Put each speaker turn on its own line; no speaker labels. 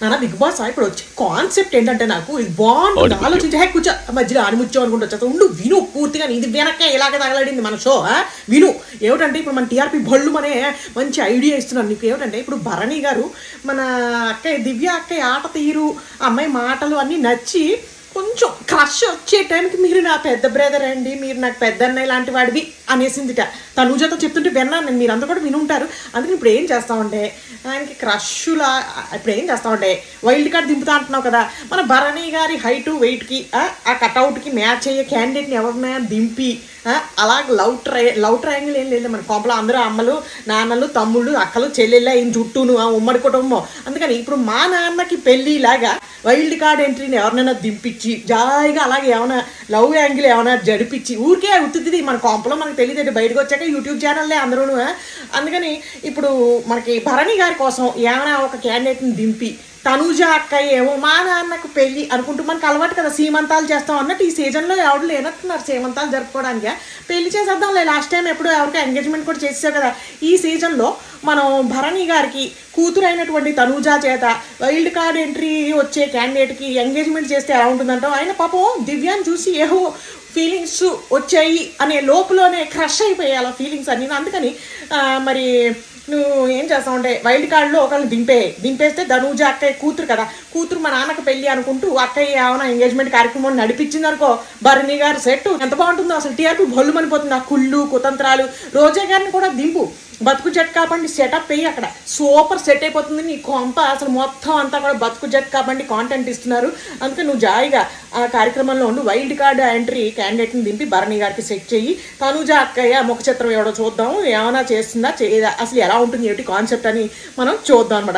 నాన్న big boss ఇప్పుడు వచ్చే కాన్సెప్ట్ ఏంటంటే నాకు ఇది బాగుంటుంది ఆలోచించి కూర్చో మధ్యలో ఆనిముత్యం అనుకుంటూ వచ్చేస్తా ఉండు విను పూర్తిగా ఇది వెనక్కే ఇలాగ తగలడింది మన షో విను. ఏమిటంటే ఇప్పుడు మన టీఆర్పీ బళ్ళు అనే మంచి ఐడియా ఇస్తున్నాను నీకు. ఏమిటంటే ఇప్పుడు భరణి గారు మన అక్కయ్య దివ్య అక్కయ్య ఆట తీరు అమ్మాయి మాటలు అన్నీ నచ్చి కొంచెం క్రష్ వచ్చే టైంకి మీరు నా పెద్ద బ్రదర్ అండి, మీరు నాకు పెద్ద అన్నయ్య లాంటి వాడివి అనేసిందిట. తనుజతో చెప్తుంటే విన్నాను నేను, మీరు అందరూ కూడా వినుంటారు. అందుకని ఇప్పుడు ఏం చేస్తామంటే ఆయనకి క్రష్లా ఇప్పుడు ఏం చేస్తామంటే వైల్డ్ కార్డ్ దింపుతా అంటున్నావు కదా, మన భరణి గారి హైటు వెయిట్కి ఆ కట్అవుట్కి మ్యాచ్ అయ్యే క్యాండిడేట్ని ఎవరినైనా దింపి అలాగే లవ్ ట్రయాంగిల్ ఏం లేదు మన కోంపలో. అందరూ అమ్మలు నాన్నలు తమ్ముళ్ళు అక్కలు చెల్లెళ్ళ ఈయన చుట్టూను ఉమ్మడి కుటుంబం. అందుకని ఇప్పుడు మా నాన్నకి పెళ్ళిలాగా వైల్డ్ కార్డ్ ఎంట్రీని ఎవరినైనా దింపించి జాయిగా అలాగే ఏమైనా లవ్ యాంగిల్ ఏమైనా జరిపించి ఊరికే అవుతుంది మన కోంపలో మనకు తెలియదు, బయటకు వచ్చాక యూట్యూబ్ ఛానల్లే అందరూ. అందుకని ఇప్పుడు మనకి భరణి గారి కోసం ఏమైనా ఒక క్యాండిడేట్ని దింపి తనూజ అక్కయ్య ఏమో మా నాన్నకు పెళ్ళి అనుకుంటూ మనకు అలవాటు కదా సీమంతాలు చేస్తాం అన్నట్టు ఈ సీజన్లో ఎవరు లేనట్టున్నారు సీమంతాలు జరుపుకోవడానికి. పెళ్లి చేసేద్దాంలే, లాస్ట్ టైం ఎప్పుడో ఎవరికి ఎంగేజ్మెంట్ కూడా చేసావు కదా. ఈ సీజన్లో మనం భరణి గారికి కూతురైనటువంటి తనూజ చేత వైల్డ్ కార్డ్ ఎంట్రీ వచ్చే క్యాండిడేట్కి ఎంగేజ్మెంట్ చేస్తే ఎలా ఉంటుందంటావు. ఆయన పాపం దివ్యాన్ని చూసి ఏహో ఫీలింగ్స్ వచ్చాయి అనే లోపులోనే క్రష్ అయిపోయాయి అలా ఫీలింగ్స్ అన్నీ. అందుకని మరి నువ్వు ఏం చేస్తావు అంటే వైల్డ్ కార్డులో ఒకరిని దింపేస్తే ధనూజ అక్కయ్య కూతురు కదా, కూతురు మా నాన్నకు పెళ్ళి అనుకుంటూ అక్కయ్య ఏమైనా ఎంగేజ్మెంట్ కార్యక్రమం నడిపించింది అనుకో, భరణి గారు సెట్ ఎంత బాగుంటుందో అసలు. టీఆర్పీ బొల్లు మనిపోతుంది ఆ కుళ్ళు కుతంత్రాలు. రోజా గారిని కూడా దింపు, బతుకు జట్ కాబట్టి సెటప్ అయ్యి అక్కడ సూపర్ సెట్ అయిపోతుంది నీ కొంప. అసలు మొత్తం అంతా కూడా బతుకు జట్ కాబట్టి కాంటెంట్ ఇస్తున్నారు. అందుకే నువ్వు జాయిగా ఆ కార్యక్రమంలో ఉండి వైల్డ్ కార్డ్ ఎంట్రీ క్యాండిడేట్ని దింపి భరణి గారికి సెట్ చెయ్యి. తనూజ అక్కయ్య ముఖ చిత్రం ఎవడో చూద్దాం, ఏమైనా చేస్తుందా చేయదా, అసలు ఎలా ఉంటుంది ఏమిటి కాన్సెప్ట్ అని మనం చూద్దాం అనమాట.